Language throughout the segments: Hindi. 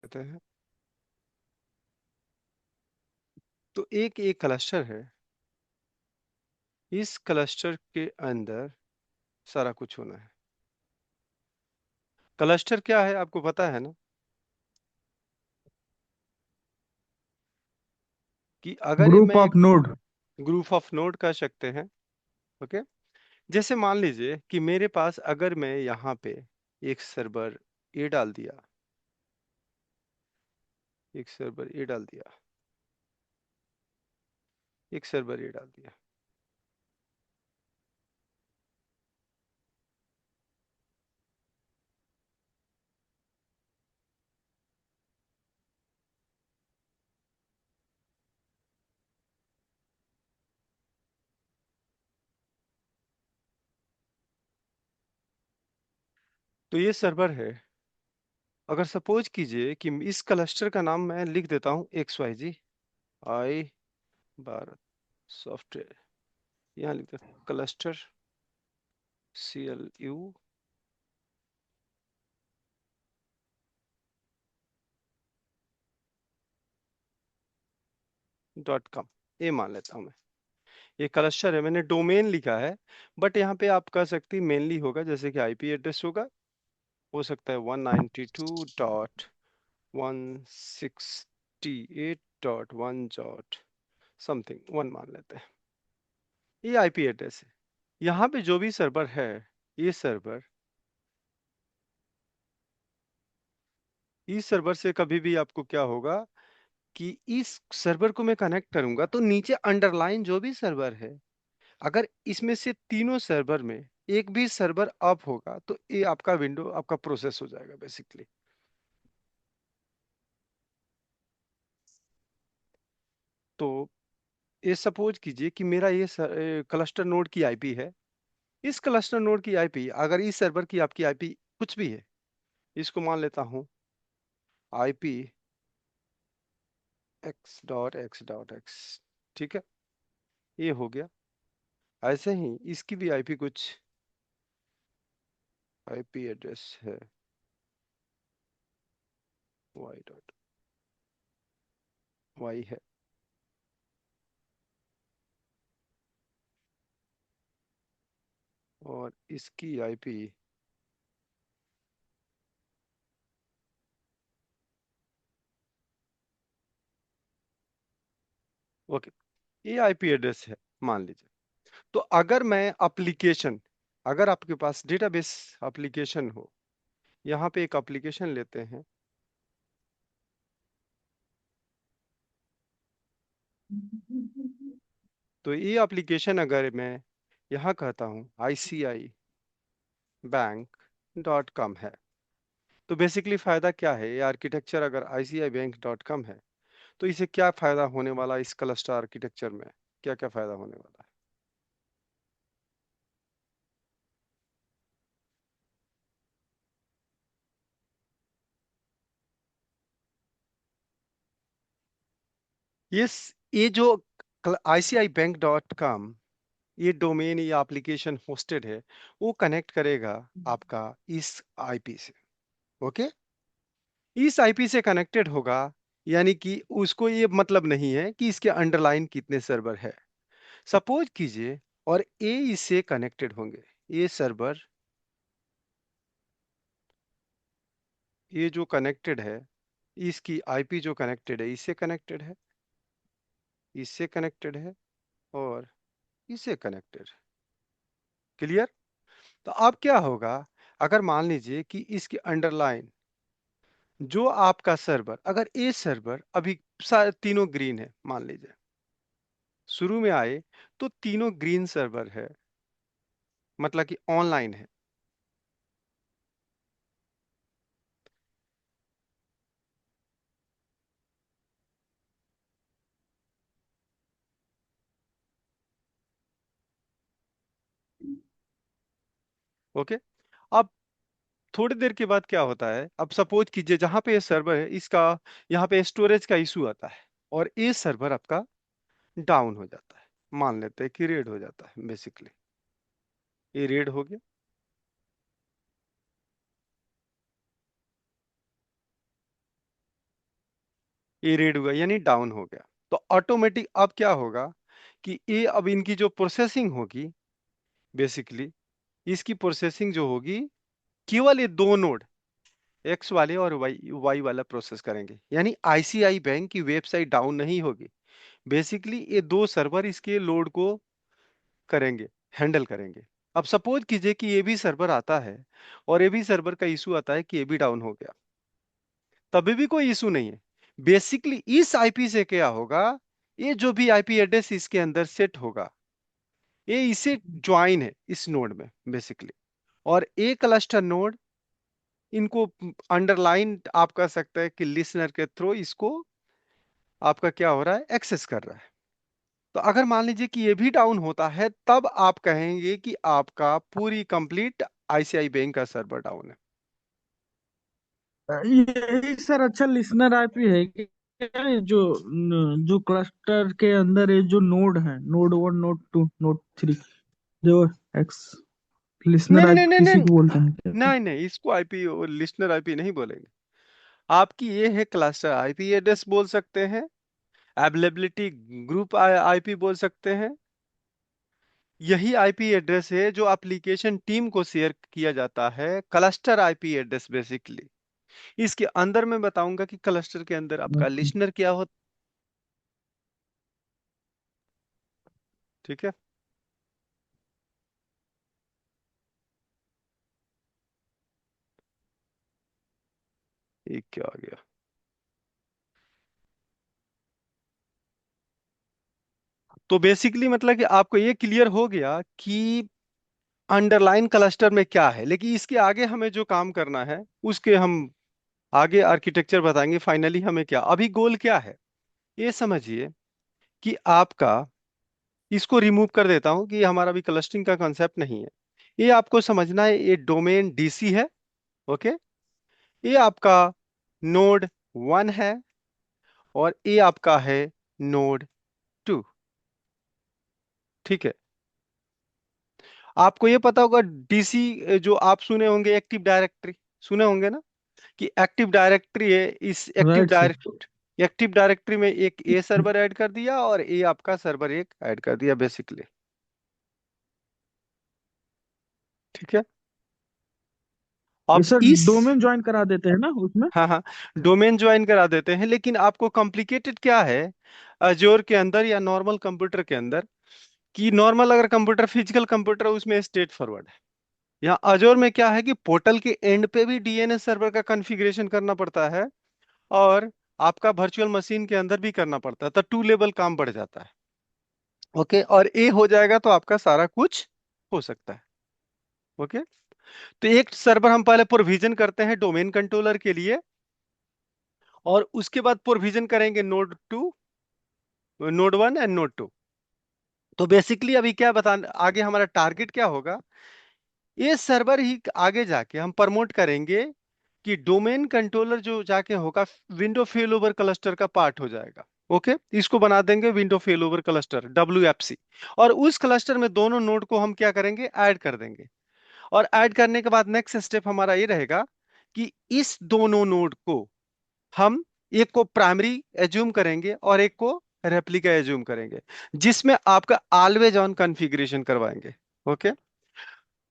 कहते हैं। तो एक एक क्लस्टर है, इस क्लस्टर के अंदर सारा कुछ होना है। क्लस्टर क्या है आपको पता है ना, कि अगर ये ग्रुप मैं of node. Group of node कह सकते हैं। ओके, जैसे मान लीजिए कि मेरे पास अगर मैं यहाँ पे एक सर्वर ए डाल दिया, एक सर्वर ए डाल दिया, एक सर्वर ए डाल दिया, तो ये सर्वर है। अगर सपोज कीजिए कि इस क्लस्टर का नाम मैं लिख देता हूँ एक्स वाई जी आई भारत सॉफ्टवेयर, यहाँ लिख देता हूँ क्लस्टर CLU.com, ये मान लेता हूँ मैं। ये क्लस्टर है, मैंने डोमेन लिखा है, बट यहाँ पे आप कह सकते हैं मेनली होगा, जैसे कि आईपी एड्रेस होगा, हो सकता है 192.168.1 डॉट समथिंग 1 मान लेते हैं। ये आईपी एड्रेस है। यहाँ पे जो भी सर्वर है, ये सर्वर, इस सर्वर से कभी भी आपको क्या होगा कि इस सर्वर को मैं कनेक्ट करूंगा तो नीचे अंडरलाइन जो भी सर्वर है, अगर इसमें से तीनों सर्वर में एक भी सर्वर अप होगा तो ये आपका विंडो आपका प्रोसेस हो जाएगा बेसिकली। तो ये सपोज कीजिए कि मेरा ये क्लस्टर नोड की आईपी है। इस क्लस्टर नोड की आईपी, अगर इस सर्वर की आपकी आईपी कुछ भी है, इसको मान लेता हूं आईपी x.x.x, ठीक है, ये हो गया। ऐसे ही इसकी भी आईपी कुछ आईपी एड्रेस है y.y है, और इसकी आईपी ओके, ये आईपी एड्रेस है मान लीजिए। तो अगर मैं एप्लीकेशन, अगर आपके पास डेटाबेस एप्लीकेशन हो, यहाँ पे एक एप्लीकेशन लेते हैं, तो ये एप्लीकेशन अगर मैं यहाँ कहता हूँ ICIBank.com है, तो बेसिकली फायदा क्या है, ये आर्किटेक्चर अगर ICIBank.com है तो इसे क्या फायदा होने वाला, इस क्लस्टर आर्किटेक्चर में क्या क्या फायदा होने वाला है। ये जो ICIBank.com, ये डोमेन, ये एप्लीकेशन होस्टेड है, वो कनेक्ट करेगा आपका इस आईपी से। ओके, इस आईपी से कनेक्टेड होगा, यानी कि उसको ये मतलब नहीं है कि इसके अंडरलाइन कितने सर्वर है। सपोज कीजिए और ए इससे कनेक्टेड होंगे, ये सर्वर, ये जो कनेक्टेड है, इसकी आईपी जो कनेक्टेड है, इससे कनेक्टेड है, इससे कनेक्टेड है, और इससे कनेक्टेड। क्लियर? तो अब क्या होगा, अगर मान लीजिए कि इसकी अंडरलाइन जो आपका सर्वर, अगर ए सर्वर अभी तीनों ग्रीन है मान लीजिए, शुरू में आए तो तीनों ग्रीन सर्वर है, मतलब कि ऑनलाइन है। ओके, अब थोड़ी देर के बाद क्या होता है, अब सपोज कीजिए जहां पे ये सर्वर है, इसका यहाँ पे स्टोरेज का इशू आता है और ये सर्वर आपका डाउन हो जाता है, मान लेते हैं कि रेड हो जाता है, बेसिकली ये रेड हो गया। ए रीड हुआ यानी डाउन हो गया। तो ऑटोमेटिक अब क्या होगा कि ए, अब इनकी जो प्रोसेसिंग होगी बेसिकली, इसकी प्रोसेसिंग जो होगी, केवल ये दो नोड एक्स वाले और वाई वाई वाला प्रोसेस करेंगे, यानी आईसीआई बैंक की वेबसाइट डाउन नहीं होगी। बेसिकली ये दो सर्वर इसके लोड को करेंगे, हैंडल करेंगे। अब सपोज कीजिए कि ये भी सर्वर आता है और ये भी सर्वर का इशू आता है कि ये भी डाउन हो गया, तभी भी कोई इशू नहीं है। बेसिकली इस आईपी से क्या होगा, ये जो भी आईपी एड्रेस इसके अंदर सेट होगा, ये इसे ज्वाइन है इस नोड में बेसिकली। और ए क्लस्टर नोड इनको अंडरलाइन आप कह सकते हैं कि लिसनर के थ्रू इसको आपका क्या हो रहा है, एक्सेस कर रहा है। तो अगर मान लीजिए कि ये भी डाउन होता है, तब आप कहेंगे कि आपका पूरी कंप्लीट आईसीआई बैंक का सर्वर डाउन है। यही सर अच्छा लिसनर आईपी है कि क्या ये जो जो क्लस्टर के अंदर ये जो नोड है, नोड 1, नोड 2, नोड 3, जो एक्स नहीं लिसनर नहीं नहीं आईपी नहीं इसी को बोलते हैं क्या? नहीं नहीं, इसको आईपी और लिसनर आईपी नहीं बोलेंगे। आपकी ये है क्लस्टर आईपी एड्रेस बोल सकते हैं, अवेलेबिलिटी ग्रुप आईपी बोल सकते हैं। यही आईपी एड्रेस है जो एप्लीकेशन टीम को शेयर किया जाता है, क्लस्टर आईपी एड्रेस बेसिकली। इसके अंदर मैं बताऊंगा कि क्लस्टर के अंदर आपका अच्छा। लिसनर क्या होता। ठीक है। ये क्या आ गया। तो बेसिकली मतलब कि आपको ये क्लियर हो गया कि अंडरलाइन क्लस्टर में क्या है, लेकिन इसके आगे हमें जो काम करना है उसके हम आगे आर्किटेक्चर बताएंगे। फाइनली हमें क्या, अभी गोल क्या है ये समझिए कि आपका, इसको रिमूव कर देता हूं कि ये हमारा भी क्लस्टरिंग का कॉन्सेप्ट नहीं है। ये आपको समझना है, ये डोमेन डीसी है। ओके। ये आपका नोड 1 है और ये आपका है नोड 2। ठीक है। आपको ये पता होगा डीसी, जो आप सुने होंगे एक्टिव डायरेक्टरी, सुने होंगे ना कि एक्टिव डायरेक्टरी है। इस राइट सर। एक्टिव डायरेक्टरी में एक ए सर्वर ऐड कर दिया और ए आपका सर्वर एक ऐड कर दिया बेसिकली। ठीक है। ये अब सर इस, डोमेन ज्वाइन करा देते हैं ना उसमें? हाँ हाँ, डोमेन ज्वाइन करा देते हैं, लेकिन आपको कॉम्प्लिकेटेड क्या है अजोर के अंदर या नॉर्मल कंप्यूटर के अंदर, कि नॉर्मल अगर कंप्यूटर फिजिकल कंप्यूटर है उसमें स्ट्रेट फॉरवर्ड है। यहाँ अजोर में क्या है कि पोर्टल के एंड पे भी डीएनएस सर्वर का कॉन्फ़िगरेशन करना पड़ता है और आपका वर्चुअल मशीन के अंदर भी करना पड़ता है, तो टू लेवल काम बढ़ जाता है। ओके। और ए हो जाएगा तो आपका सारा कुछ हो सकता है। ओके। तो एक सर्वर हम पहले प्रोविजन करते हैं डोमेन कंट्रोलर के लिए, और उसके बाद प्रोविजन करेंगे नोड 2, नोड 1 एंड नोड 2। तो बेसिकली अभी क्या बता, आगे हमारा टारगेट क्या होगा, ये सर्वर ही आगे जाके हम प्रमोट करेंगे कि डोमेन कंट्रोलर जो जाके होगा विंडो फेल ओवर क्लस्टर का पार्ट हो जाएगा। ओके। इसको बना देंगे window fail over cluster, WFC। और उस क्लस्टर में दोनों नोड को हम क्या करेंगे, ऐड कर देंगे। और ऐड करने के बाद नेक्स्ट स्टेप हमारा ये रहेगा कि इस दोनों नोड को हम, एक को प्राइमरी एज्यूम करेंगे और एक को रेप्लिका एज्यूम करेंगे, जिसमें आपका ऑलवेज ऑन कॉन्फ़िगरेशन करवाएंगे। ओके।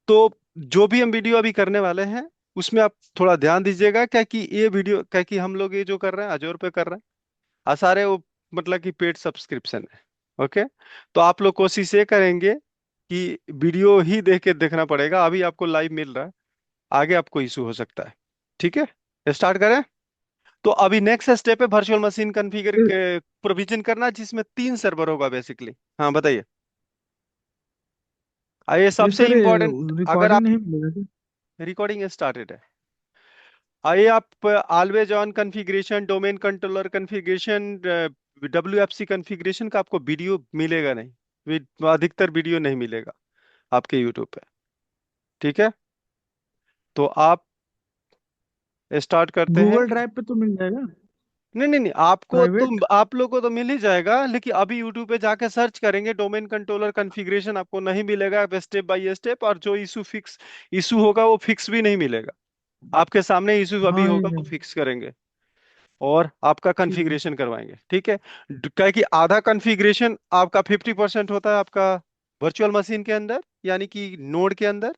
तो जो भी हम वीडियो अभी करने वाले हैं उसमें आप थोड़ा ध्यान दीजिएगा, क्या कि ये वीडियो, क्या कि हम लोग ये जो कर रहे हैं अजोर पे कर रहे हैं, सारे वो मतलब कि पेड सब्सक्रिप्शन है। ओके। तो आप लोग कोशिश ये करेंगे कि वीडियो ही देख के देखना पड़ेगा, अभी आपको लाइव मिल रहा है, आगे आपको इशू हो सकता है। ठीक है। स्टार्ट करें। तो अभी नेक्स्ट स्टेप है वर्चुअल मशीन कॉन्फ़िगर प्रोविजन करना, जिसमें 3 सर्वर होगा बेसिकली। हाँ बताइए। ये ये सबसे सर इंपॉर्टेंट। अगर रिकॉर्डिंग आप, नहीं मिलेगा क्या? रिकॉर्डिंग स्टार्टेड है, आइए आप always on configuration, domain controller configuration, WFC configuration का आपको वीडियो मिलेगा नहीं, अधिकतर वीडियो नहीं मिलेगा आपके यूट्यूब पे। ठीक है। तो आप स्टार्ट करते हैं। गूगल ड्राइव पे तो मिल जाएगा नहीं नहीं नहीं, आपको तो, प्राइवेट? आप लोग को तो मिल ही जाएगा, लेकिन अभी यूट्यूब पे जाके सर्च करेंगे डोमेन कंट्रोलर कॉन्फ़िगरेशन, आपको नहीं मिलेगा स्टेप बाय स्टेप, और जो इशू होगा वो फिक्स भी नहीं मिलेगा। आपके सामने इशू अभी हाँ होगा ये वो फिक्स करेंगे। और आपका ठीक है। कॉन्फ़िगरेशन करवाएंगे, ठीक है। क्या कि आधा कॉन्फ़िगरेशन आपका 50% होता है आपका वर्चुअल मशीन के अंदर, यानी कि नोड के अंदर,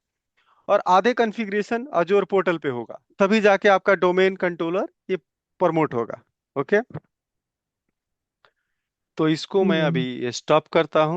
और आधे कॉन्फ़िगरेशन अजोर पोर्टल पे होगा, तभी जाके आपका डोमेन कंट्रोलर ये प्रमोट होगा। ओके, तो इसको ठीक मैं है। अभी स्टॉप करता हूँ।